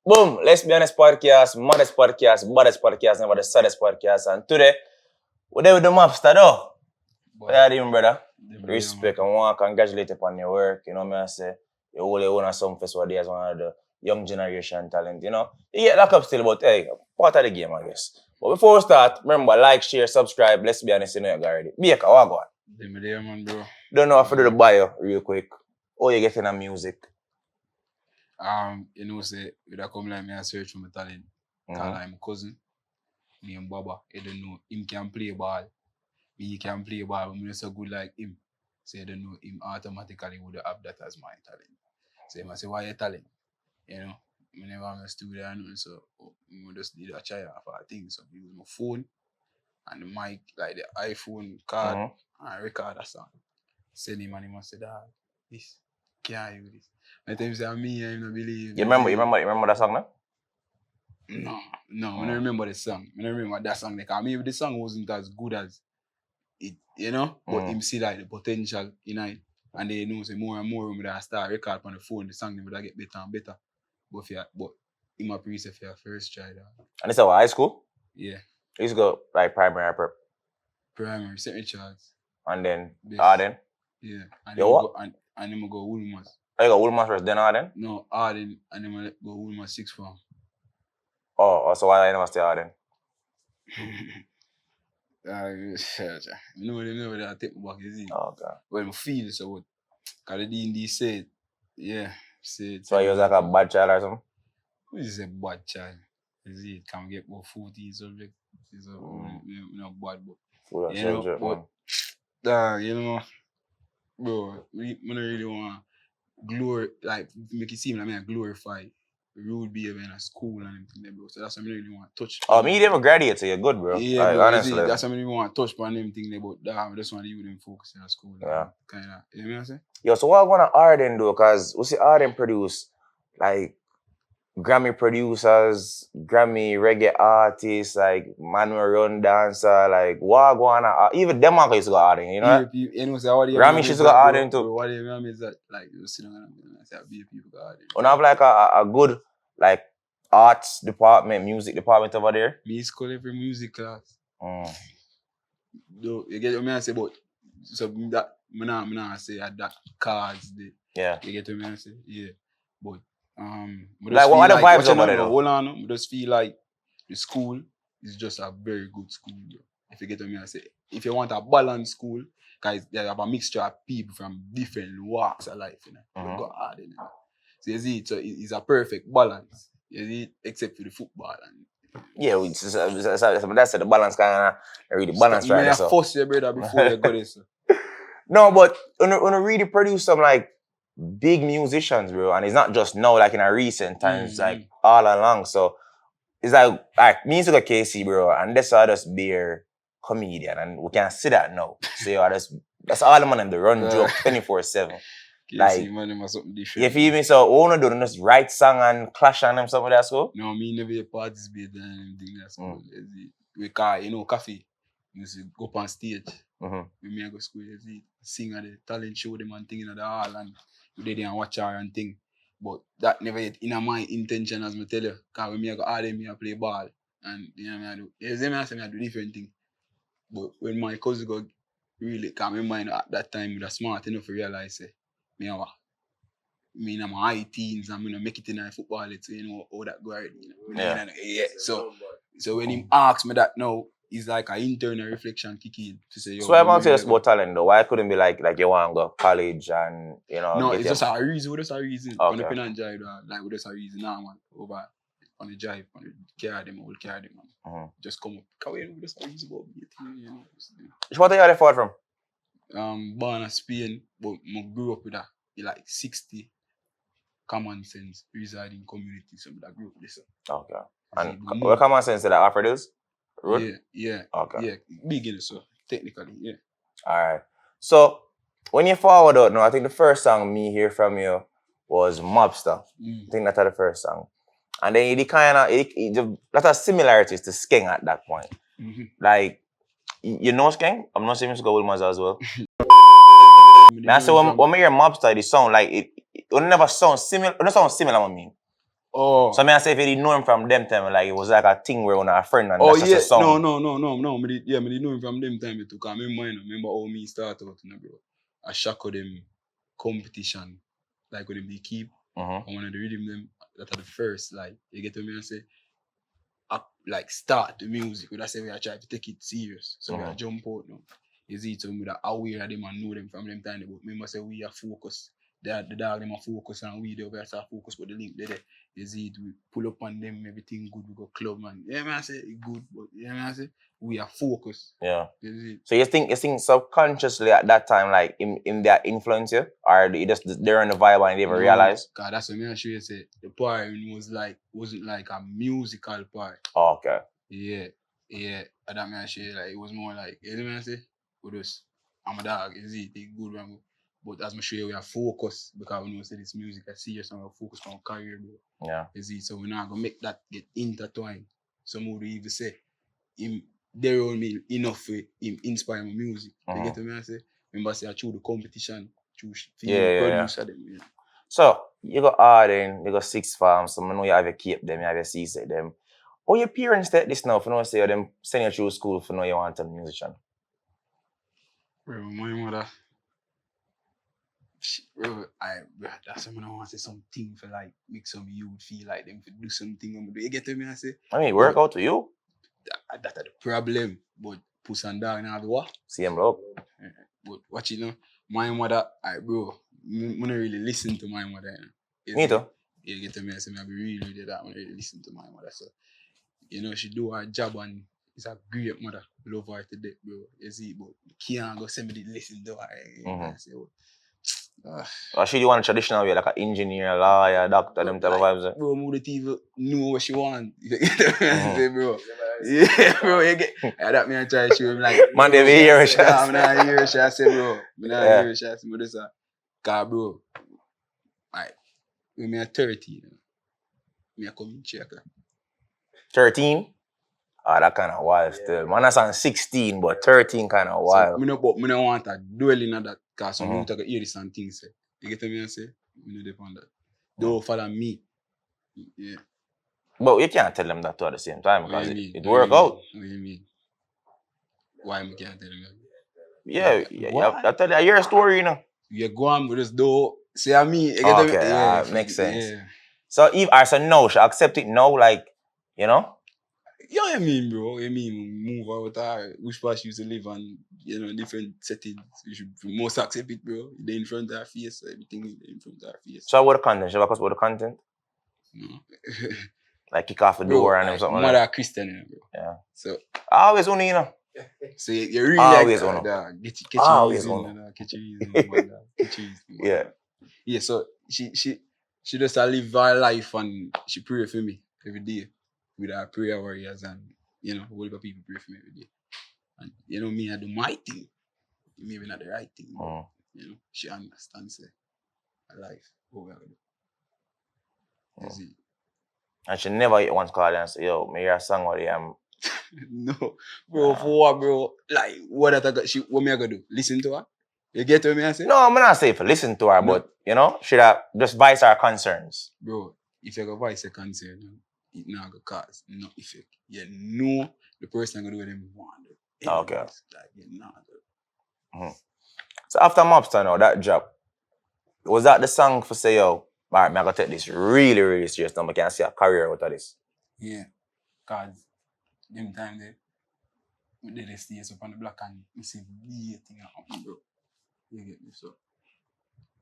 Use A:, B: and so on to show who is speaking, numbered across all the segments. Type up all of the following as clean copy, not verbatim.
A: Boom! Let's Be Honest podcast, Modest podcast, Baddest podcast, never the saddest podcast. And today, we're there with the Mobster though. What are you doing, brother? Respect and want to congratulate you upon your work. You know me, I say, you only own a Sumfest what as one of the young generation talent, you know. You get locked up still, but hey, part of the game, I guess. But before we start, remember, like, share, subscribe. Let's be honest, you know you got already. Bayka, what go on?
B: Zimi there, man, bro.
A: Don't know if I do the bio real quick. How you getting on music?
B: You know, say, with a come like me, I search for my talent. Call my cousin, named Baba. I don't know, him can play ball. Me can play ball, but I'm not so good like him. So I don't know, him automatically would have that as my talent. So I say, why your talent? You know, I never am a studio or nothing, so I just did a try for a thing. So I use my phone and the mic, like the iPhone card, and record a song. Send him and he must say, dad, this, can't you this? I tell him say me, I don't believe.
A: You remember that song now?
B: No, I don't remember the song. I don't remember that song. Because maybe the song wasn't as good as it, you know? But him see like the potential in it. And they know say more and more when I start record on the phone, the song would get better and better. But him appreciate for your first try that.
A: And this is what, high school?
B: Yeah.
A: You used to go like primary or prep?
B: Primary, St. Richards.
A: And then
B: Best.
A: Arden?
B: Yeah. And
A: Yo, what?
B: and then I go Woolmas.
A: Oh, you got Woolmas first, then Arden?
B: No, Arden, and then I go Woolmas 6th form.
A: Oh, so why I never stay Arden?
B: You know that I take my back, you see?
A: Oh, okay.
B: Well, I feel so what? Because the D&D said, yeah, said.
A: So you was like a bad child or something?
B: Who is a bad child? You see, it can get about 40 subjects. It's not bad, but. You know, but, you know, bro, I don't really want to make it seem like I glorify rude behavior in a school and everything, bro. So that's what I really want to touch.
A: Oh, me never graduate, so you're good, bro.
B: Yeah,
A: like,
B: bro,
A: honestly.
B: That's what I really want to touch on everything, but I just want to use them focus in school.
A: Yeah.
B: Kind of, you know what I'm saying?
A: Yo, so what I want to Arden do, because we see Arden produce, like, Grammy producers, Grammy reggae artists, like Manuel Run dancer, like Wagwana, even them used to go Arden, you know?
B: You know, so
A: Grammy used to go Arden too.
B: What do you mean is that, like, you sit down and say, be people go Arden.
A: You have like a good, like, arts department, music department over there?
B: Me school every music class. Though, you get what I say, but, so that, I not say at that cards,
A: yeah.
B: You get what I say? Yeah. But,
A: like what are the vibes over there?
B: Hold on, I just feel like the school is just a very good school, bro. If you get what I say, if you want a balanced school, guys, they have a mixture of people from different walks of life, you know. You go hard in it. So you see, it's a perfect balance. You see, except for the football and.
A: Yeah, that's the balance kind of really balance right.
B: You may force your brother before you go there, so.
A: No, but when you really produce some like big musicians, bro, and it's not just now, like in a recent times, like all along. So it's like me to the KC, bro, and that's all just beer comedian, and we can see that now. So that's all the man the run joke 24/7. Like,
B: man, something different.
A: You feel me? So we wanna do just write song and clash on them something that's cool?
B: No, me never participate in anything that's cool. We call, you know, coffee. You see, go up on stage. We may go school, you see, sing at the talent show them and thing in the hall and they there and watch her and thing. But that never yet in my intention, as I tell you. Because when I go all them, I play ball. And you know what I do? Yes, I do different thing. But when my cousin go really come in mind at that time, they're smart enough to realize, me in my high teens, I'm going to make it in football, so you know how that go already. You know? Yeah. So when he asks me that now, it's like an internal reflection kicking to say,
A: so I'm not serious about talent though. Why couldn't be like you want to go college and you know?
B: No, it's just a reason. What is a reason?
A: Okay.
B: On the pen and drive, like what is a reason now, man? Over on the drive, on the carry them, we'll carry them, man. Just come up. Can we know what is a reason about me? You know.
A: What are you fought from?
B: Born in Spain, but I grew up with like 60 common sense residing community. So I grew up with this.
A: Okay. And what common sense did I offer this?
B: Yeah.
A: Okay.
B: Yeah, beginner, so technically, yeah.
A: Alright. So when you forward out now, I think the first song me hear from you was Mobster. I think that's the first song. And then it kind of lot of similarities to Skeng at that point. Like you know Skeng? I'm not saying to go with Mazza as well. Now so when I hear Mobster, it sound like it never sound similar. It don't sound similar, I mean.
B: Oh.
A: So I say if you didn't know him from them time, like it was like a thing where on a friend and
B: Oh
A: that's
B: yeah,
A: just a song.
B: no. Me did know him from them time too. Cause remember how me start out, you know, bro. I shock of them competition, like when they keep.
A: Mm-hmm.
B: And one of the rhythm them that are the first, like you get to me and say, like start the music. But I say we are trying to take it serious, so we are jump out now. You see, so we are aware of them and know them from them time. But remember, say we are focused. The dog them are focused and we there we are focused. But the link there. You see it, we pull up on them, everything good, we go club, man. Yeah, man, I say it good, but yeah, man, I say we are focused.
A: Yeah.
B: You see?
A: So you think subconsciously at that time, like in that influence you, or you just they're on the vibe and you never realize?
B: God, that's what I show you say. The part wasn't like a musical part.
A: Oh, okay.
B: Yeah. And that man show you like it was more like, you know what I say? With us, I'm a dog, you see, they good, man. But as I show you, we are focused because we know say this music, I serious and we're focused on career, bro.
A: Yeah.
B: You see, so we're not gonna make that get intertwined. Some would even say him there on me enough for him inspire my music. You get what I say? Remember say I through the competition, through producer them. Yeah.
A: So you got Arden, you got Six Farms, so I know you have your Cape them, you have your Seaside them. Oh, your parents take this now for no say them send you through school for no you want to be a musician.
B: Bro, my mother. Bro, that's when I want to say something for like make some youth feel like them to do something. You get what I say?
A: I mean, work out to you.
B: That's the problem. But puss and dog now what?
A: Same bro.
B: But watch it now. My mother, bro, I don't really listen to my mother. You know?
A: Me too.
B: You get what I say? I be really that when I really listen to my mother. So you know she do her job and it's a great mother. Love her to death, bro. You see, but you can't go send me to listen to her. You know, I say,
A: she do one traditional way, like an engineer, lawyer, doctor, them type of vibes.
B: Bro, move the TV, know what she want. You get what I say, bro? Yeah, bro, you get that me I try to show him like
A: man, they be here, shit.
B: I'm not here, shit. I say, bro. I'm not here, shit. I say, but this car, bro. Like, when me at 30, me I come in check.
A: 13? Ah, that kind of wild still. Man, that's on 16, but 13 kind of wild.
B: So, me no want to dwell in that because some people hear this and things. Say. You get what I say? Me no depend on that. Don't follow me. Yeah.
A: But you can't tell them that too at the same time because it work
B: out.
A: out.
B: What do you mean? Why me can't tell them that?
A: Yeah. I tell you, I hear a story, you know.
B: You go on with this door. Say I me.
A: Okay, makes sense. Yeah. So if I said no, should I accept it now, like, you know?
B: Yeah, I mean, bro. I mean, move out which part you used to live on, you know, different settings. You should most accept it, bro. They're in front of our face, everything in front of our face.
A: So what the content? Should I talk about the content?
B: No.
A: Like kick off the door and something like that.
B: Mother Christian, you know, bro.
A: Yeah.
B: So
A: always only, you know.
B: So you really
A: always
B: like
A: that.
B: Catch your reason.
A: Yeah.
B: Yeah, so she just live her life and she pray for me every day with her prayer warriors and you know, whole heap of people pray for me every day. And you know me, I do my thing. Maybe not the right thing, but you know, she understands her life. What we're gonna do. You see?
A: And she never once called and say, yo, me hear a song or I'm
B: no, bro, for what, bro? Like, what me I gonna do? Listen to her? You get what me I say?
A: No, I'm not saying for listen to her, but you know, should I just voice our concerns?
B: Bro, if you go voice a concern, it not gonna cause no effect. You know the person gonna do what them want.
A: Okay.
B: Like, you know.
A: So after Mobster now, that job, was that the song for say, yo, alright, I'm gonna take this really, really serious now, I can see a career out of this?
B: Yeah, cause them time there, we did the stays up on the block and we see the thing happen, bro. You get me? So,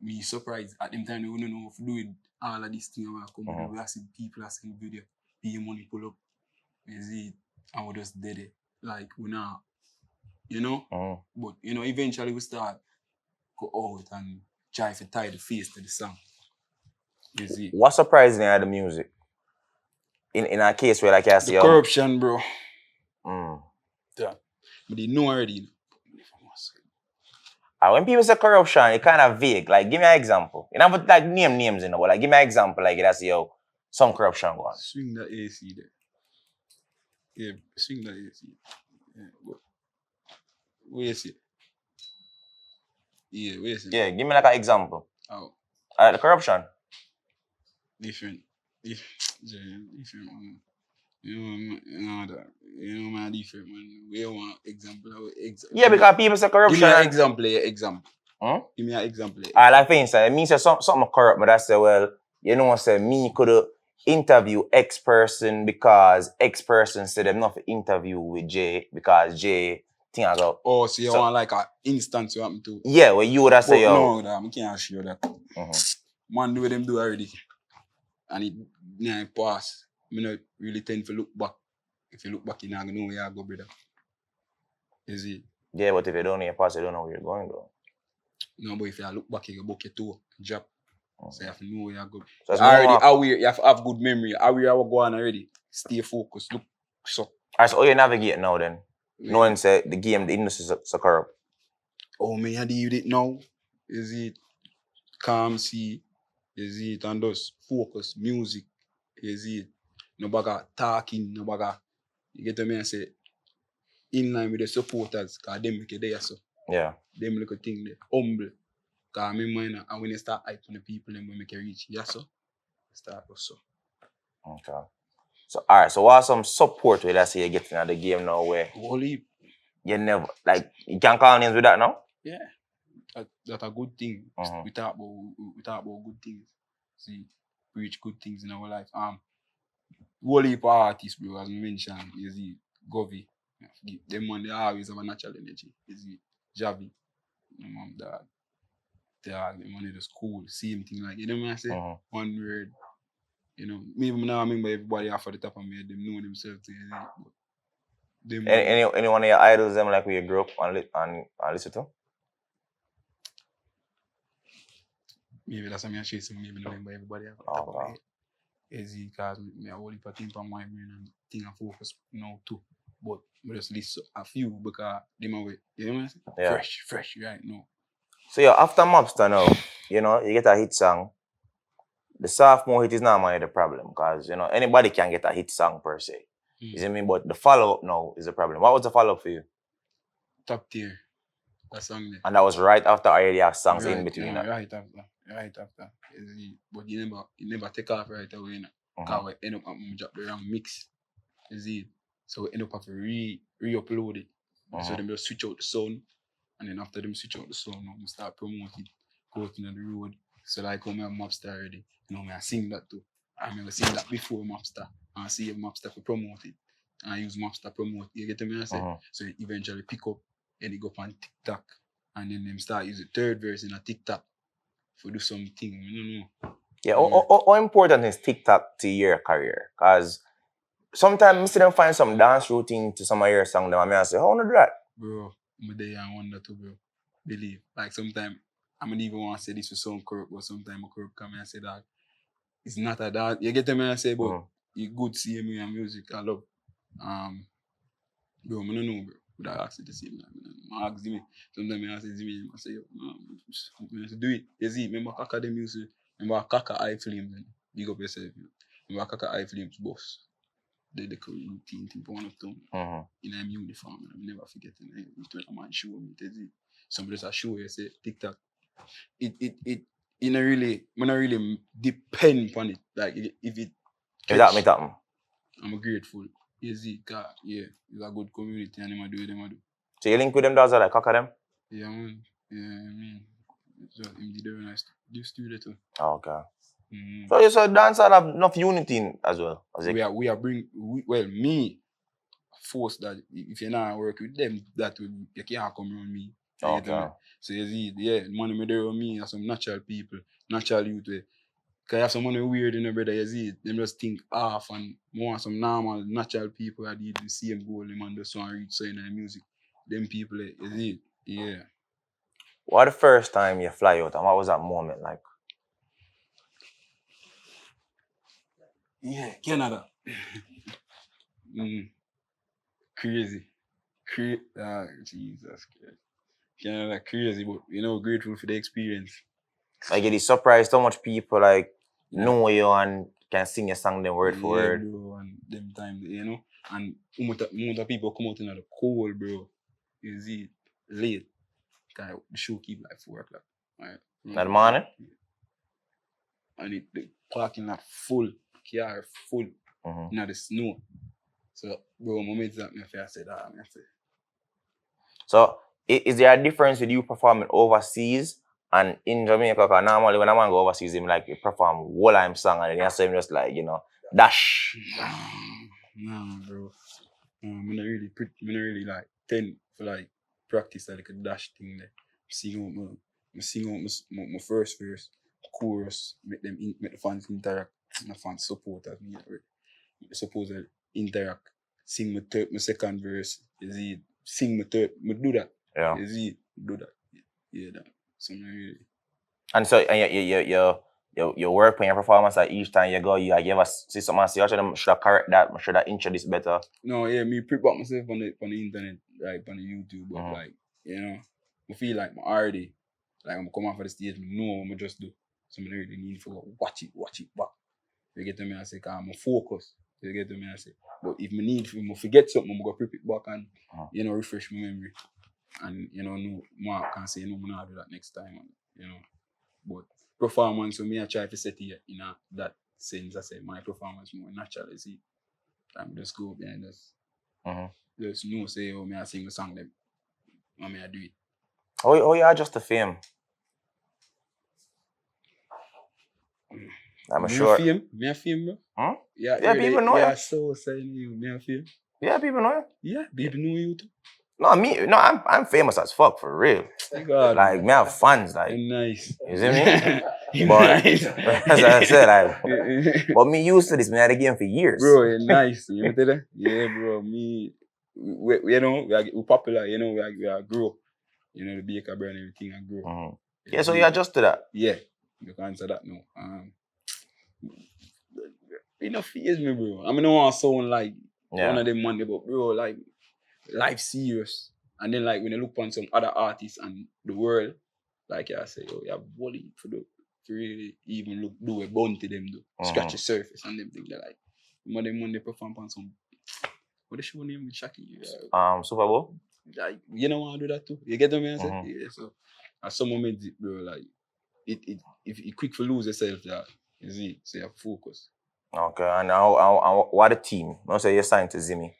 B: me surprised at them time, we don't know if doing all of these things come we are seeing people asking video, pay money pull up, you see it, and we just did it. Like, we not, you know? But, you know, eventually we start go out and try to tie the face to the song. You see?
A: What surprised me at the music? In a case where like I see
B: the corruption, bro.
A: Yeah.
B: But they know already.
A: When people say corruption, it's kind of vague. Like, give me an example. You know, but like name names, you know, but like give me an example, like that's yo, some corruption going on.
B: Swing the AC there. Yeah, swing the AC. Yeah, but where you see? Yeah, where you see?
A: Yeah, give me like an example.
B: How?
A: The corruption.
B: Different. Different, man. Man, different, man. We want example.
A: Yeah, because people say corruption.
B: Give me an example.
A: Hmm?
B: Give me an example.
A: I like for instance, it means say something corrupt, but I say, well, you know, say me could interview X person because X person said them not for interview with J because J thing I go.
B: Oh, so you want like an instance you happen to?
A: Yeah, well, you would have say, yo.
B: No, I can't assure that. Man, do what them do already. And it pass. I not really tend to look back. If you look back, you're not going to know where you go, brother. Is it?
A: Yeah, but if you don't know your pass, you don't know where you're going, though.
B: No, but if you look back, you go book your toe, drop. So you have to know where you go.
A: So
B: already aware, you have to have good memory. Aware how go on already. Stay focused. Look, so.
A: Alright, so how you navigate now then? Yeah. Knowing say the game, the industry is corrupt.
B: Oh man, how do you do it now? Is it calm, see? Is it and just focus, music? Is it no baga talking, no baga? You get to me and say, in line with the supporters, because them make it there so.
A: Yeah.
B: Them look a thing there, humble. Because I mind, and when you start hype on the people, then we make it reach, yeah so. Start also.
A: Okay. So alright, so what some support with that say you getting at the game now where
B: Holy.
A: you never like you can call names with that now?
B: Yeah. That's a good thing. We talk about good things. See, preach good things in our life. Whole heap of artists, bro, as we mentioned, you see, Govy. Them one they always have a natural energy. You see, Javi, my mom, dad. Them one just cool, same thing like you know what I say? One word. You know, maybe now I remember everybody off of the top of me, them know themselves. Them
A: any one of your idols, them like where you grew up and listen to?
B: Maybe that's what I'm chasing. Maybe I remember everybody off the top of my head. Because me a whole heap of things on my brain and thing I focus now too. But we just list a few because them away. You know what I'm saying? Yeah. Fresh right now.
A: So yeah, after Mobster now, you know, you get a hit song. The sophomore hit is not the problem because you know anybody can get a hit song per se. You see me? But the follow-up now is the problem. What was the follow-up for you?
B: Top Tier. That song there.
A: And that was right after I already have songs in between that.
B: Right after. But you never take off right away. Because we end up drop the wrong mix. You see? So we end up having to re-upload it. So them just switch out the sound. And then after them switch out the sound, we start promoting, go out in the road. So like when I have Mobster already, you know, I sing that too. I never sing that before Mobster. And I see if Mobster to promote it. And I use Mobster to promote. You get me? I say? So it eventually pick up and it go up on TikTok. And then them start use the third verse in a TikTok for do something. You know.
A: Yeah, how important is TikTok to your career? Because sometimes I see them find some dance routine to some of your songs, and I say, how do that?
B: Bro, I'm there and wonder too, bro. Believe. Like sometimes I don't even want to say this for some corrupt, but sometimes a corrupt come and say that it's not a dance. You get me and say, but you good seeing me and music. I love. Bro, I don't know, bro. Would I ask you the same time? I ask Zimi. Sometimes I say Zimi, I say, I say, do it. You see, remember Kaka them music. Remember Kaka Eye Flames. Big up yourself. Remember Kaka Eye Flames boss. The routine thing for one of them. In a uniform. I never forget it. When a man show me, somebody just show you, say, TikTok. It not really depend upon it. Like if it
A: catch,
B: I'm grateful. You see, yeah, it's a good community and them do.
A: So you link with them, does like Kaka them?
B: Yeah, man. Yeah, I mean, so him did very nice. Do studio too.
A: Oh, okay. So you saw dancer have enough unity as well.
B: We are me force that if you're not work with them, that you can't come around me.
A: Okay.
B: So you see, yeah, money me there with me are some natural people, natural youth. Because you have some money weird in the brother, you see, them just think half and more some normal, natural people that did the same goal, them and just want to reach so in the music. Them people, you see, yeah.
A: What the first time you fly out and what was that moment like?
B: Yeah, Canada. Crazy. Jesus Christ. Canada crazy, but grateful for the experience.
A: Like it is surprised how much people like know you and can sing your song them word for word.
B: Bro, and them time, and amount of people come out in the cold, bro. You see, late. The show keep like 4 o'clock. Right?
A: In the morning?
B: And the parking lot full. car full in the snow. So, bro, moments that I said,
A: So, is there a difference with you performing overseas and in Jamaica? Because normally when a man go overseas, him like he perform whole time song and then you see him just like, you know, dash.
B: Nah, bro. I'm not really like tend for like practice like a dash thing there. Sing out my first verse, chorus, make the fans interact, my fans support as me. Suppose I interact, sing my second verse, is it? Sing my third, me do that.
A: Yeah.
B: Is it? Do that. Yeah, that. So really.
A: And so you work on your performance like each time you go, you ever see someone say, should I correct that, should I introduce better?
B: No, yeah, me prep up myself on the internet, like on the YouTube, but like, you know, I feel like I'm already, like I'm coming off of the stage, I know what I'm just do. So I really need to watch it back. You get to me, I say, cause I'm a focus. You get to me, I say. But if I forget something, I'm gonna prep it back and, you know, refresh my memory. And, you know, no, Mark can say, no, I'm not do that next time, and, you know. But performance, so me, I try to set it in that sense. I say, my performance more natural, you see. I'm just go behind us. There's no say, oh, me I sing a song, them. Or me I do it.
A: Oh, you adjust the fame. I'm sure.
B: Me a fame, bro.
A: Huh?
B: Yeah,
A: people know you.
B: Yeah, so saying you, me a fame.
A: Yeah, people know you.
B: Yeah, people know you too.
A: No, I'm famous as fuck for real.
B: God,
A: like me have fans, like
B: nice.
A: You see me? But
B: nice.
A: as I said, like but me used to this, me had the game for years.
B: Bro, you're nice. You know that? Yeah, bro. Me we you know, we popular, you know, we are grow. You know, the Bayka brand and everything and grow.
A: Yeah, so you adjust to that.
B: Yeah. You can answer that now. Enough fears me, bro. I mean, I don't want to sound like one of them Monday, but bro, like life serious. And then like when you look on some other artists and the world, like I say, oh, you have volley for really even do a bun to them though. Scratch the surface and them things like when they perform on some what the show name with Shaki?
A: Super Bowl?
B: Like you don't want to do that too. You get what I mean? Yeah, so at some moment bro, like if you quick for lose yourself that you see, so you have focus.
A: Okay, and what the team? I say you signed to Zimi.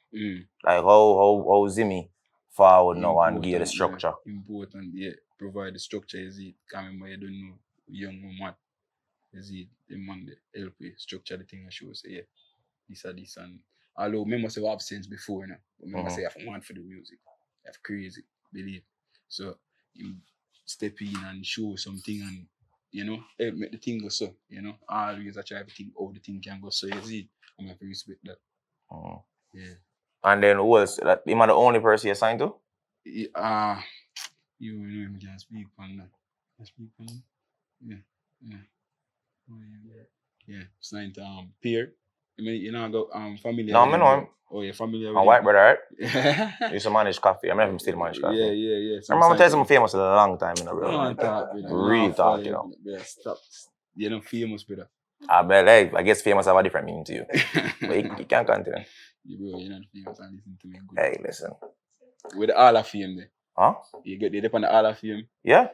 A: Like how Zimi forward now and give the structure.
B: Yeah, important, yeah. Provide the structure, is it? Can't remember you don't know young man. Is it the man the help you structure the thing and show say yeah. This and although remember say have sense before now. But remember say I have one for the music. I have crazy, believe. So you step in and show something and you know, help make the thing go so, you know. Always I try to think how the thing can go so you see. I'm gonna respect that. Yeah.
A: And then who else? Like, am I the only person you signed to?
B: You know him can speak on that. Can speak on that? Yeah. Signed to Peer. I mean, you know, I got familiar.
A: No, I know him.
B: Oh, yeah, familiar with
A: my white brother, right? He used to manage coffee. I mean, I'm still manage coffee.
B: Yeah.
A: So I'm telling you, I'm famous a long time, you know, bro.
B: Real
A: talk, you know.
B: Yeah, stop. You're not famous, brother.
A: I guess famous have a different meaning to you. But you can't continue.
B: Bro, you're not famous and listen to me good.
A: Hey, listen.
B: With the Hall of Fame there.
A: Huh?
B: You get the on the Hall of Fame?
A: Yeah.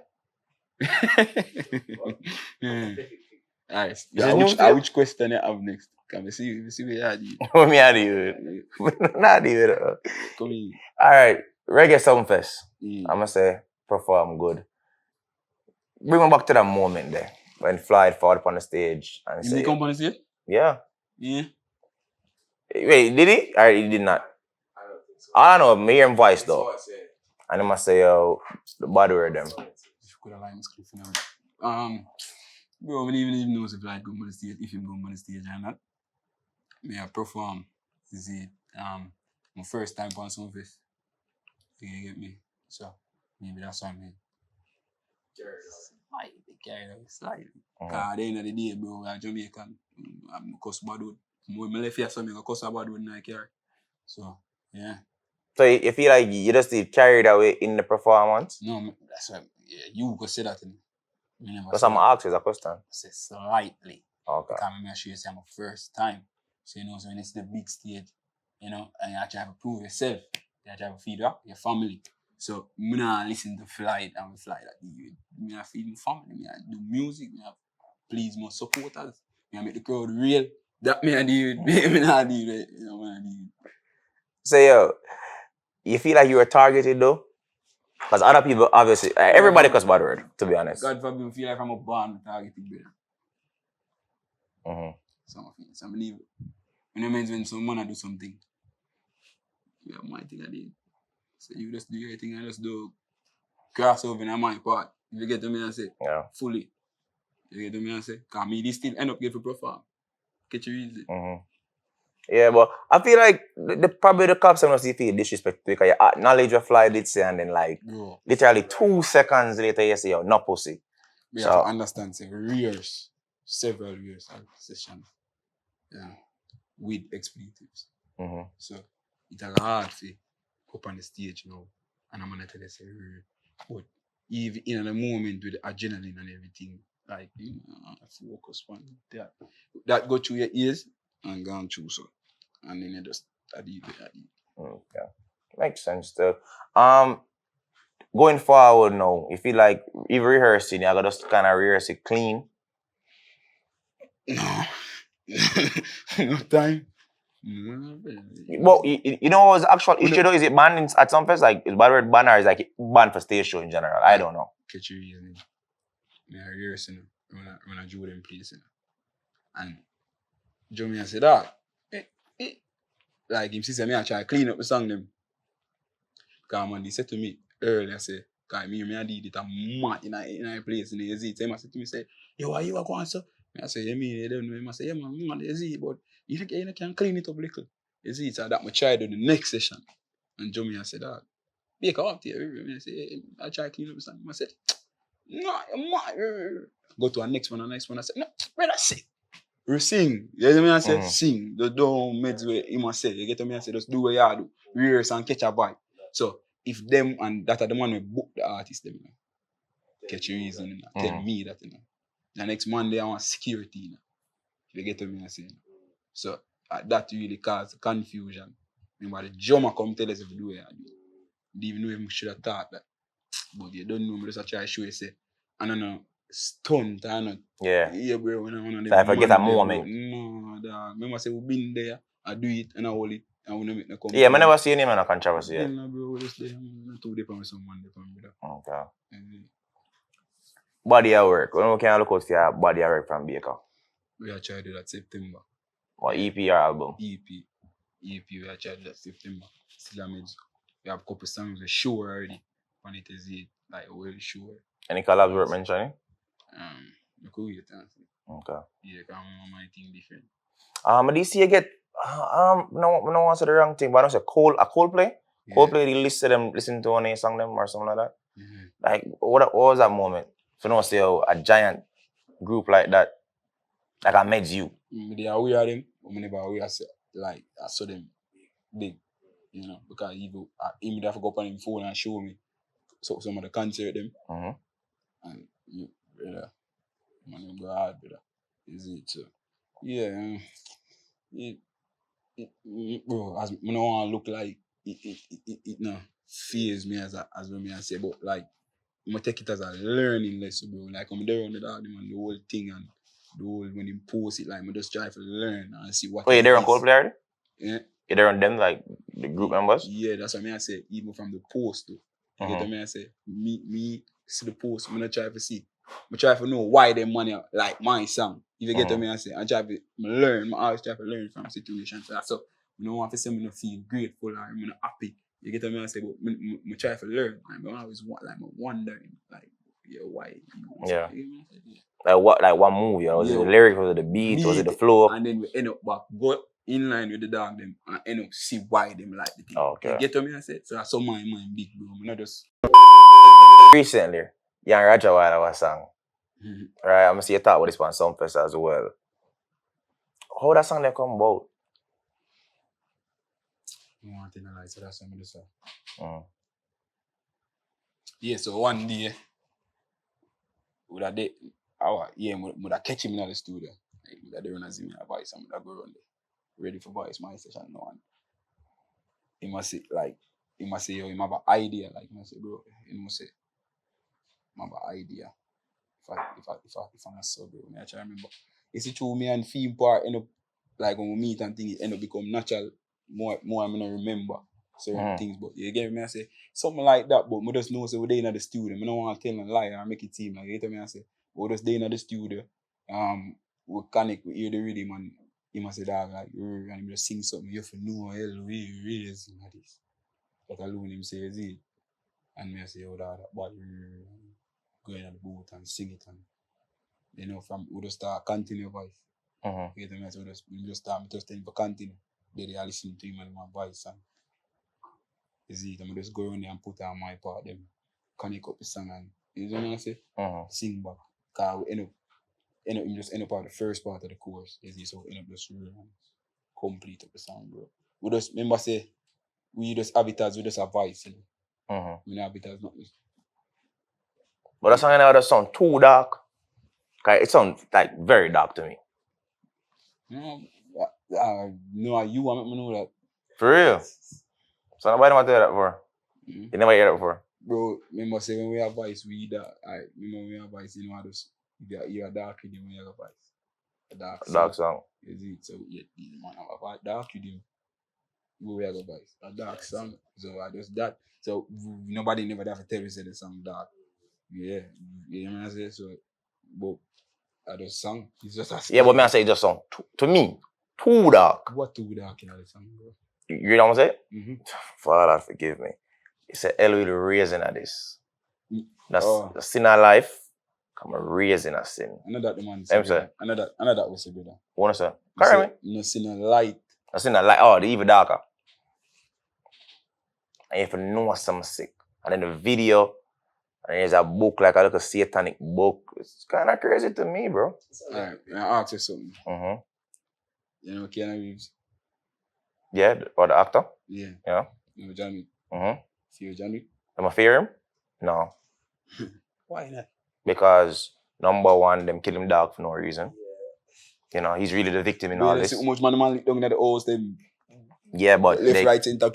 B: Nice. Which question you have next? Can we see where you are?
A: What me are you? Not you.
B: Come in.
A: Alright. Reggae Sumfest. I'ma say perform good. Bring me back to that moment there. When Floyd fought up on the stage and
B: Did he come on the stage?
A: Yeah.
B: Yeah.
A: Wait, did he? Or he did not?
C: I don't think so.
A: I don't know, me hear him voice though. And I must say, the body word them.
B: Bro, I didn't even know if like go on the stage, if you go on the stage or not. I perform. This is my first time on Sumfest. You get me? So maybe that's what I mean. Slightly. At the end of the day, bro, I'm Jamaican. I'm a cuss bad wood. When I left here, so I'm a cuss bad wood in I carry. So, yeah.
A: So you feel like you just carried away in the performance?
B: No, that's what you could say that to me.
A: Because I'm asking a question.
B: I say slightly.
A: Okay.
B: Because I'm sure it's my first time. So, you know, so when it's the big stage, you know, and you have to prove yourself. You have to feed up your family. So, I don't listen to Flight and Flight that you. I feed my family. I do music. I please my supporters. I make the crowd real. That me and you, me not deal with. You know, man, deal.
A: So yo, you feel like you were targeted though? Because other people obviously everybody cuss bad word, to be honest.
B: God forbid me feel like I'm a born targeted brother.
A: Mm-hmm.
B: Some believe it. When it means when someone do something, you have my thing I did. So you just do your thing and just do crossover in my part. If you get to me and say, fully. You get to me and say, because me, this still end up getting perform. Get you easy.
A: Mm-hmm. Yeah, but I feel like probably the cops must feel disrespect because you acknowledge your fly did say and then like literally 2 seconds later you say, yo, no pussy.
B: We have to understand, say, several years of session with expletives.
A: Mm-hmm.
B: So it's hard to up on the stage now and I'm going to tell you, say, but even in the moment with the adrenaline and everything, like, you know, focus on that. That go through your ears and gone through so. And then you just addy.
A: Okay. Makes sense still. Going forward now, you feel like if rehearsing, you gotta just kind of rehearse it clean.
B: No. No time.
A: Well, you know what was the actual issue though? Is it banned at Sumfest? Like, is bad word banned or is like banned for stage show in general? I don't know.
B: Catch you reason. I rehearsing when I do them place. And Joe said that. Like him sister me I try to clean up the song them. Because man, he said to me earlier, I say, because me I did it a mad in a place in the Z. So he said to me, say, yo, why you are going so? I say, yeah, me, you don't know. I say, yeah, man, I'm on the Z, but you can clean it up a little. You see, so that I try to do the next session. And Joe me I said that. Bayka up there. I say, hey, I try to clean up the song. I said, no, go to the next one. I said, no, brother, sing. We sing. You get me? I say, sing. Don't meds where he must say. You get me? I say, just do what you do. Rehearse and catch a vibe. So, if them and that are the one who book the artist, them, you know, catch your reason, you know, tell me that, you know. The next Monday, I want security, you know. You get me? I say, you know. So, that really caused confusion. Remember, the drummer come tell us if you do what you do. They even know if we should have thought that. But you don't know, I just try to show you, say, I don't know, stunt, I know. Yeah, bro, when I
A: forget a moment.
B: No, dog. Remember, say, we've been there, I do it, and I hold it, and we don't make no complaint.
A: Yeah, I never see any man of controversy yet.
B: No, bro, we're just there, I'm too deep on someone, brother.
A: Okay. Body of work. When we can look out for your body of work from Bayka?
B: We are trying to do that September.
A: Or EP or album?
B: EP, we are trying to do that September. Still amazing. We have a couple songs, we're sure already. On it is it, like, we're sure.
A: Any collabs worth mentioning?
B: You could wait and see.
A: Okay.
B: Yeah, because my thing different.
A: But this year get no want to the wrong thing, but I don't say Coldplay. Yeah. Coldplay they listed them, listen to one song them or something like that. Mm-hmm. Like what was that moment? So no say a giant group like that, like I met you.
B: They are aware of them, but never aware like I saw them big, you know, because even have to go up on him phone and show me some of the concert them. Mm-hmm. And brother, man, go hard, brother. Is it so? Yeah. Bro, as I don't want to look like it no fears me as what me I say, but like I'm gonna take it as a learning lesson, bro. Like I'm there on the dog, man, the whole thing and the whole when he post it, like I'm just trying to learn and see what.
A: Oh, you're there on Coldplay already?
B: Yeah.
A: You're there on them, like the group members?
B: Yeah, that's what I say. Even from the post, though. You get what I say? Me see the post. I'm gonna try to see. I try to know why them money like my song. If you get what I say, I try to learn. I always try to learn from situations. So that's so. I don't want to say I feel grateful or I'm happy. You get what I say? But I try to learn. I always want like wondering like why.
A: Yeah. Like what? Like what movie? Was it the lyrics? Was it the beat? Was it the flow?
B: And then we end up back go in line with the dog them and end up see why them like the thing. Okay. You get what I say? So that's so my big bro. I'm not just
A: recently, Young Raja while I was sang. Right, I'm gonna see you talk about this on Sumfest as well. How that song they come about?
B: I want to analyze that song with the yeah, so one day would I date would I catch him in the studio. Would I run a Zimi voice and would I go run there. Ready for voice my session no one. He must say, yo, he have an idea. Like, he must say, bro, he must say, I have an idea. If I'm not so, bro, I try to remember. Is it true me and Theme Park end up like when we meet and things, it end up become natural. More I'm gonna remember certain things. But you get me? I say something like that. But we just know so we're in the studio. I don't want to tell a lie or make it seem like you get me. I say we're just in the studio. We connect. We hear the rhythm and he must say dog like and he just sing something. You have to know hell we really sing like this. But alone him say is it. And me I say, oh, that body go in the booth and sing it. And, you know, we just start continue voice. You get me? So we just start, me just tell him to continue. They are listening to him and my voice. And is it? I'm just go around there and put on my part, them connect up the song. And you know what I say? Sing back. Because we end up at the first part of the chorus. Is it? So we end up just complete up the song, bro. We just, remember say, we just have it as we just have voice, you know. We don't have it as nothing.
A: But that song never sound too dark. It sounds like very dark to me.
B: No, you want me to know that.
A: For real? So nobody want to hear that before? You never hear that before?
B: Bro, remember say when we have voice, we that. Remember when we have voice, you know, you are dark with him when you have a voice. A dark
A: song.
B: Is it? So you man have a dark with him when we have a voice. A dark song. So I just that. So nobody never have to tell you say the song dark. Yeah. You know what I say? So, but I just song. It's just a
A: yeah, but me I say it just song. To me, too dark.
B: What too dark in the song, bro?
A: You know what I'm saying? Father, forgive me. It's a hell with raising at this. That's the sin of life. Come a raising a sin.
B: I know that the man said. I know that was a brother.
A: What is that? Carry me.
B: No sin of light.
A: No sin of light. Oh, the even darker. And if you know something sick. And then the video, and there's a book like a little satanic book. It's kind of crazy to me, bro.
B: Alright, I ask you something. You know Keanu Reeves?
A: Yeah, or the actor?
B: Yeah.
A: Yeah.
B: You know Johnny? Fear Johnny?
A: Am I fear him? No.
B: Why not?
A: Because number one, them kill him dog for no reason. You know, he's really the victim in all this.
B: How much man lick down at the house, them.
A: Yeah, but
B: left, right, center.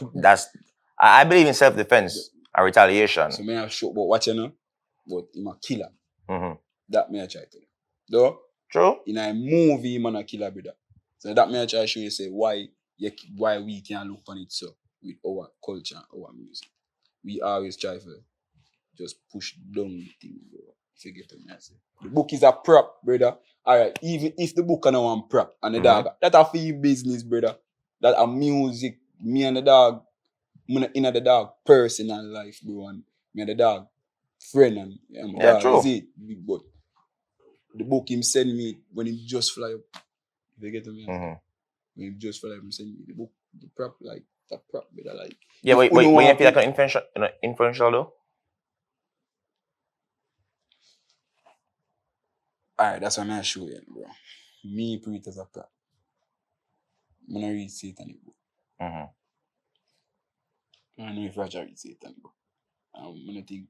A: I believe in self-defense and retaliation.
B: So me have show about what you know, but him a killer. That me I try to. Though?
A: True.
B: In a movie, man a killer, brother. So that me I try to show you say why we can't look on it so with our culture, our music. We always try to just push down the thing, bro. Forget what I say. The book is a prop, brother. Alright, even if the book is one prop and the dog, that a for your business, brother. That a music, me and the dog, in the dog personal life, bro, and me and the dog friend and
A: yeah, true.
B: Is it? But the book him send me when he just fly up. You get me? When he just fly up, he send me the book, the prop, like that prop, brother, like.
A: Yeah, wait, when you feel like an influential though?
B: Alright, that's what I'm gonna show you, bro. Me put it as a prop. I'm gonna read satanic book. I don't know if Roger read satanic book. I'm gonna think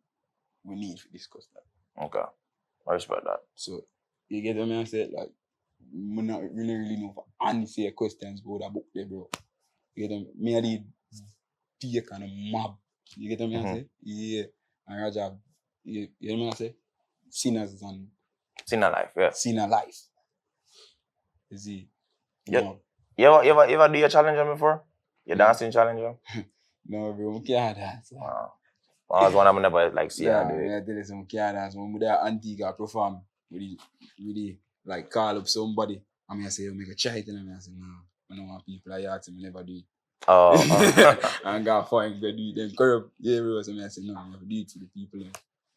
B: we need to discuss that.
A: Okay. I respect that.
B: So you get what I said? Like, I not really know for answer questions about that book there, bro. You get what me? I did be a kind of mob. You get what I say? Yeah. And Roger, you know what I say? Sinners and
A: Sinner life, yeah.
B: Sinner life. Is it?
A: Yeah. You ever do your challenge before? Your dancing challenge?
B: No, bro, I can't dance.
A: Wow. I was one of them never like see her do it.
B: Yeah, I tell you some can't dance. When we Antigua perform, really like call up somebody. I mean, I say, make a try it, and I say, no, I don't want people like that, I never do it. I got fine, they do it, then curb, yeah, bro. So I say, no, I never do it to the people.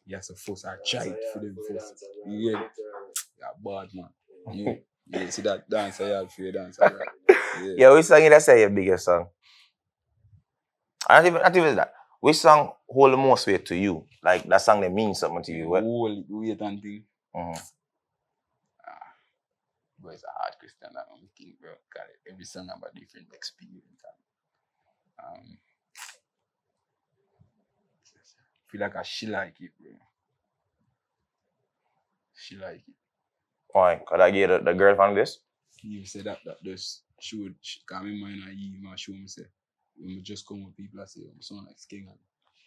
B: You have to force, I try it for them first. Yeah, bad, man. You see that dance, I have for your dance, right?
A: Yeah, which song you say your biggest song? Not even that. Which song hold the most weight to you? Like that song that means something to you?
B: Hold weight and thing. But it's a hard question that I'm thinking, bro. Cause every song have a different experience. Feel like she like it, bro. She like it.
A: Why? Cause I gave the girl from this?
B: You said that just should come in mind and you show me say when we just come with people I say I'm sound like King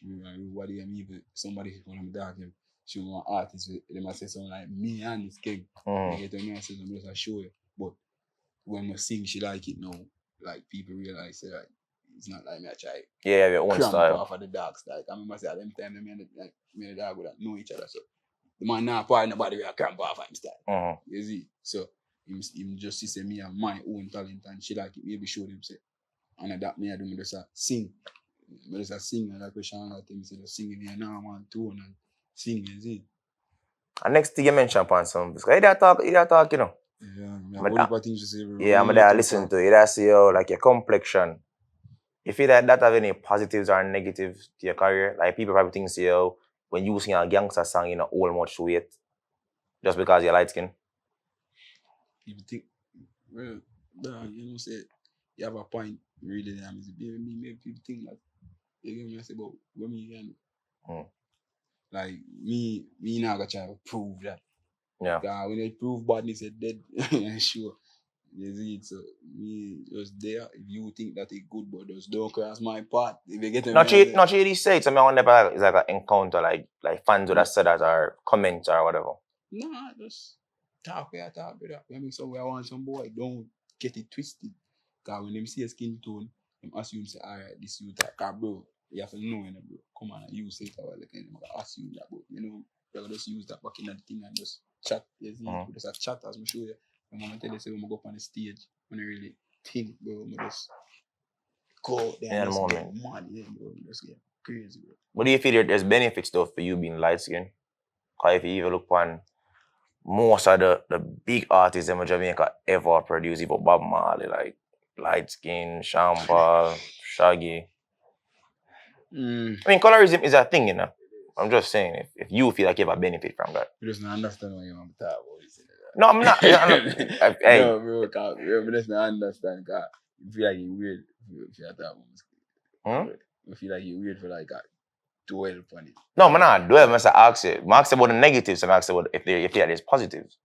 B: and what do you mean somebody when I'm dark him show one artist they might say something like me and this King. You get me I say I'm just show it. But when I sing, she like it now. Like people realize say like it's not like me I try
A: Yeah, your own
B: cramp
A: style.
B: off of the dogs. Like I remember say at them time me and the dog would know each other. So the man now part nobody will cramp off of him style. You see? So him just say me have my own talent and she like it, maybe show them say. And that me I do me just sing. Me just sing and like question and things say just singing here now one tone and sing, you see.
A: And next thing you mention upon some because you talk, you know.
B: Yeah, what things you say, bro.
A: Yeah, I'm there listen to it. I see how like your complexion. You feel that have any positives or negatives to your career? Like people probably think say, oh, when you sing a gangster song, you know, all much weight just because you're light skin.
B: People think, well, you know, say you have a point really. I mean, make people think that you get me. I say, but when me like me now got try to prove that.
A: Yeah.
B: When they prove badness is dead, sure. You see it, so me just there. If you think that it's good, but just don't cross my path. If you get me,
A: not really say it. So I wonder if it's like an encounter, like fans would have said that or comments or whatever.
B: Nah, just talk with that. When me somewhere I want some boy, don't get it twisted. Cause when them see a skin tone, them assume say, alright, this you that. Cause bro, you have to know, you know, bro. Come on, you say it or like them assume that, bro. You know, you just use that back in the thing and just chat. You see, just a chat as me show you. And when I tell you say when I go up on the stage, when I really think, bro, I just go out there and just get mad, yeah, bro. Just get crazy, bro.
A: But do you feel there's benefits though for you being light skinned? Cause if you even look on most of the big artists in Jamaica ever produce, even Bob Marley, like light skin, Sean Paul, Shaggy. I mean, colorism is a thing, you know. I'm just saying, if you feel like you have a benefit from that.
B: You just don't understand what you want to talk about.
A: No, I'm not. Hey.
B: No, bro, I just don't understand. Cause you feel like you're weird if you talk about you feel like you're weird for like a dwell upon it.
A: No, I'm not dwell. I'm ask you. I ask about the negatives. I'm asking about if there's positives.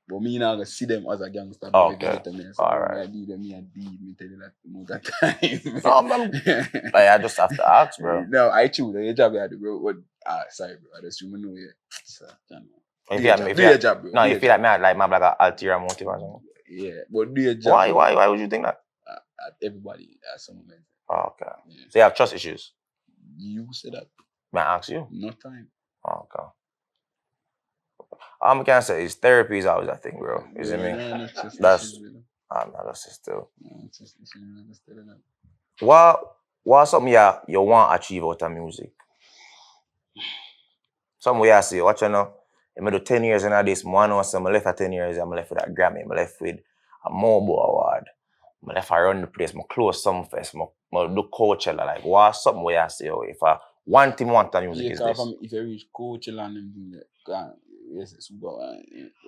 B: But me now gonna see them as a gangster.
A: Okay. All right.
B: Me tell you that more time.
A: I just have to ask, bro.
B: No, I choose. Your job, bro. What? Sorry, bro. I just know you.
A: Do your job, bro. No, you feel like me like my like an ulterior motive or something.
B: Yeah, but do your job.
A: Why would you think that?
B: Everybody at some moment.
A: Oh, okay. Yeah. So you have trust issues.
B: You said that.
A: May I ask you?
B: No time.
A: Oh, okay. All I can say is therapy is always a thing, bro. You see me? That's still. What something you want to achieve out of music? Something I say, watch you know. I do 10 years in this, I know I'm left for 10 years, I'm left with a Grammy, I'm left with a Mobile Award. I left around the place, I close Sumfest, I do Coachella. Like, what's something where I say, oh, if I one thing want to music is this?
B: If you reach Coachella and them, yes, it's about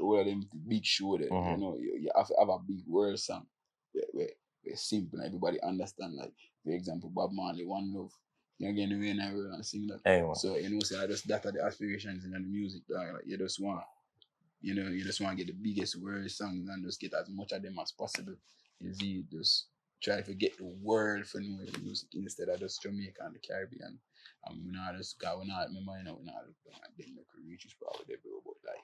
B: all of them big show that, you know, you have to have a big world song where simple and everybody understand. Like, for example, Bob Marley, One Love. You know, again, the way I will and sing that.
A: Anyway.
B: So, you know, say that are the aspirations in the music. Like, you just want to get the biggest world songs and just get as much of them as possible. You see, just try to get the world for new music instead of just Jamaica and the Caribbean. And we not just got we not remember, you know, we not look at them like reach is probably there, bro. But like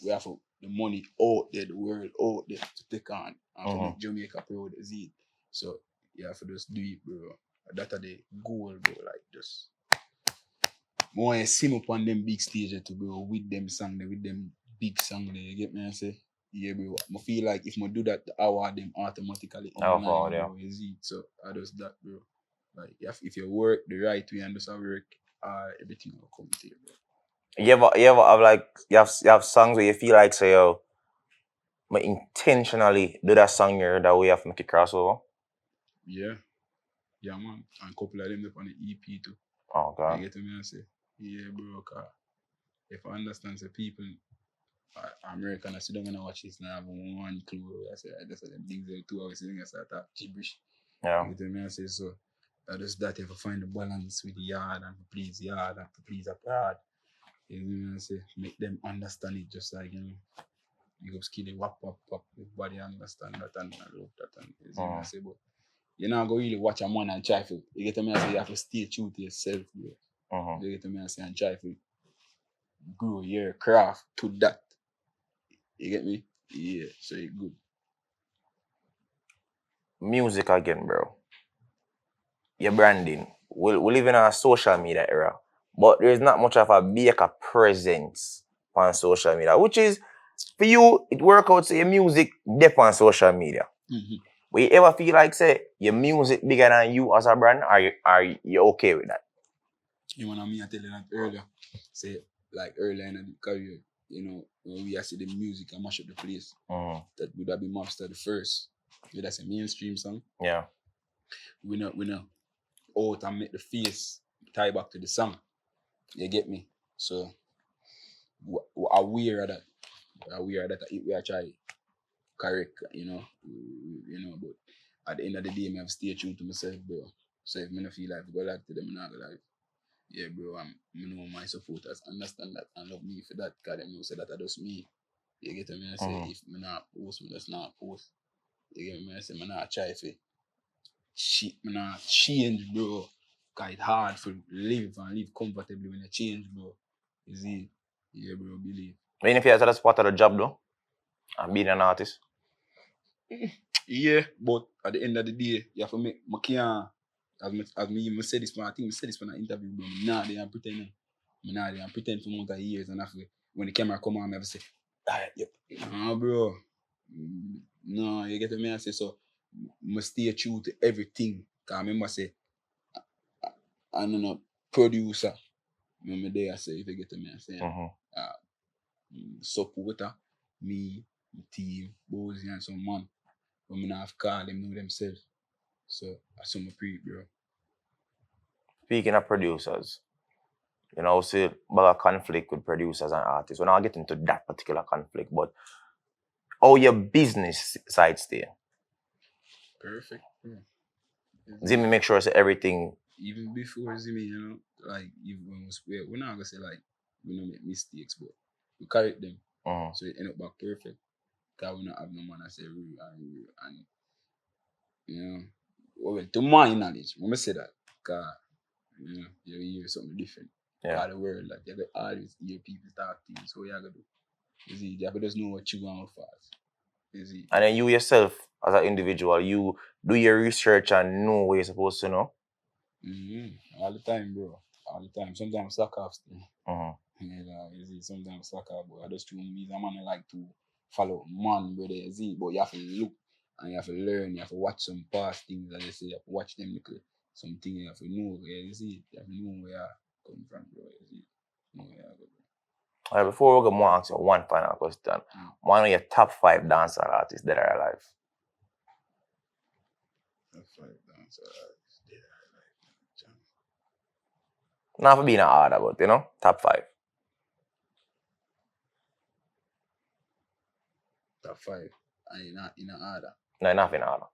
B: we have the money out there, the world out there to take on and to make Jamaica proud as it. So you have to just do it, bro. That's the goal, bro. Like just more I see up on them big stages to bro with them song with them big song there. You get me? I say, yeah, bro. I feel like if I do that, I award them automatically.
A: Yeah.
B: Is it? So I just that, bro. Like if you work the right way and just work, everything will come to you, bro.
A: You ever have like you have songs where you feel like say, yo, I intentionally do that song here that way I have to make it crossover?
B: Yeah, man. And a couple of them up on the EP too.
A: Oh, okay.
B: You get to me and say, yeah, bro. If I understand the people, American, I sit down and watch this now, I have one clue. I say, that's what them things there 2 hours sitting and start that gibberish.
A: Yeah.
B: You get to me and say, so just that if I find the balance with the yard and to please yard and to please abroad, you know what I say, make them understand it just like, you know, you go skill it, wap, everybody understand that and I love that and you know what I say, but you're not going to really watch a man and try to, you get to me and say, you have to stay true to yourself, bro. You get to me and say, and try to grow your craft to that. You get me? Yeah, so it's good.
A: music again, bro. Your branding. We live in a social media era, but there's not much of a Bayka presence on social media, which is for you, it works out so your music dep on social media. But you ever feel like say your music bigger than you as a brand? Are you okay with that?
B: You wanna me I tell you that earlier. Say like earlier in the career, when we see the music and mash up the place, that would have been Mobster the first. Yeah, that's a mainstream song.
A: Yeah.
B: We know out and make the face tie back to the song. You get me? So we're aware of that. We are trying correct, but at the end of the day, I have to stay true to myself, bro. So if I don't feel like I go live to them, I'm not gonna live. Yeah, bro, I know my supporters understand that and love me for that, because they know say that just me. You get me? I say if I not post, I just not post. You get me? I say I not try for shit, I not change, bro. Cause it's hard for live comfortably when you change, bro. You see? Yeah, bro, believe.
A: Even if you have to spot of the job though, and being an artist.
B: Yeah, but at the end of the day, you have to make my can't as me said this, I think I said this when I interview, bro. Nah, they are pretending. Nah, they are pretending for months of years, and after when the camera come on, I have to say, yep. Nah, bro. No, you get me? I say so. Must stay true to everything. Cause I remember say, I'm not producer. Remember there I say, if you get me, I say, supporter, me, my team, Bozy and some man. But I not have call them know themselves. So that's some pre, bro.
A: Speaking of producers, see a conflict with producers and artists. We're not getting into that particular conflict, but how your business side stay?
B: Perfect. Yeah.
A: Zimi make sure say everything.
B: Even before Zimi, like even we're not gonna say like we don't make mistakes, but we correct them. So it end up back perfect. Cause we not have no man I say real and well, to my knowledge, when I say that, cause you hear something different.
A: Yeah.
B: Out of the world, like you gotta always hear people talk things. So you gotta do. You see, you have to just know what you want fast. You see.
A: And then you yourself, as an individual, you do your research and know what you're supposed to know.
B: All the time, bro. All the time. Sometimes slack off still. You see, sometimes slack off, but I just choose me. I'm gonna like to follow man, brother. You see, but you have to look and you have to learn. You have to watch some past things, as they say. You have to watch them look something. You have to know. You see, you have to know where you come from, bro. You see, know where you go, bro.
A: All right, before we go, more ask you one final question. One of your top 5 dancehall artists that are alive.
B: Top 5 dancehall artists that are alive.
A: Not for being an order, but top 5.
B: Top 5. And not in an order.
A: No, not in order.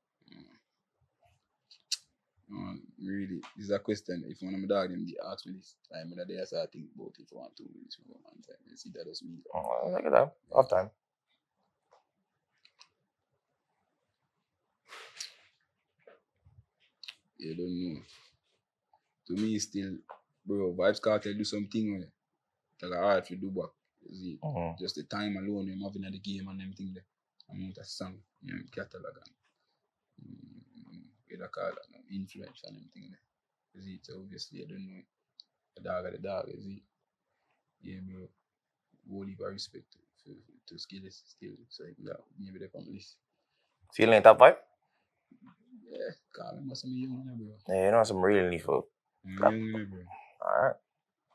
B: Really, this is a question. If one of my dog them ask me this time of the day, I think about it for 1-2 minutes for one time. You see that as me.
A: Look at that. Off time.
B: You don't know. To me, still, bro, Vibes Cartel do something where it's hard to do back. You see, just the time alone, them having at the game and everything there. Amount of song, catalog and call that, influence and everything there. You see, so obviously, I don't know. The dog, you see. Yeah, bro. Whole heap of respect to skills still. So maybe they come list.
A: Still in top 5?
B: Yeah, cause I must be young, bro.
A: Yeah, some really need for.
B: Young, bro.
A: Alright.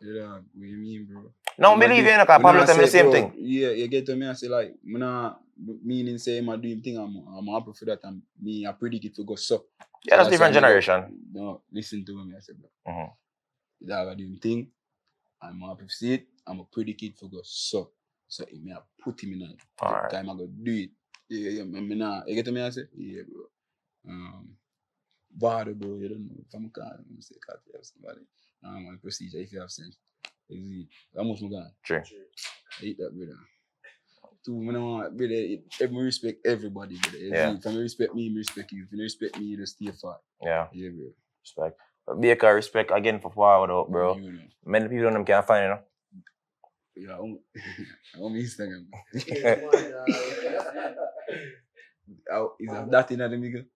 B: Yeah, what you mean, bro?
A: No, believe you, because Pablo tell me the same thing.
B: Yeah, you get to me and say like, meaning say I'm doing thing, I'm happy for that, and me I predict it to go so.
A: Yeah, that's different generation.
B: No, listen to me, I said, bro. That I doing thing, I'm happy to see it, I'm a predicate for go so. So it may put him in a time I go do it. Yeah, you get to me, I say, yeah, bro. Bad, bro, you don't know. If I'm a car, I'm say car to somebody. My procedure, if you have sense. How much more gone?
A: True.
B: I eat that, brother. Two, brother, respect everybody, brother.
A: Yeah.
B: If you respect me, I respect you. If you respect me, you just stay far.
A: Yeah.
B: Yeah, bro.
A: Respect. But Bayka, respect again for forward out, bro. Many people on them can't find it,
B: Yeah, I'm on Instagram. Is that in the nigga?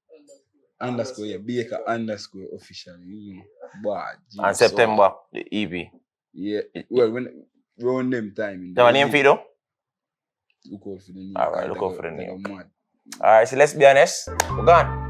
B: underscore, yeah, Bayka underscore official, you know. Boy,
A: And September, the EP.
B: Yeah, well, when around them time.
A: You have a name for you though?
B: Look out for the name.
A: Alright, look out for the
B: Like
A: name.
B: a mad.
A: Alright, so let's be honest. We're gone.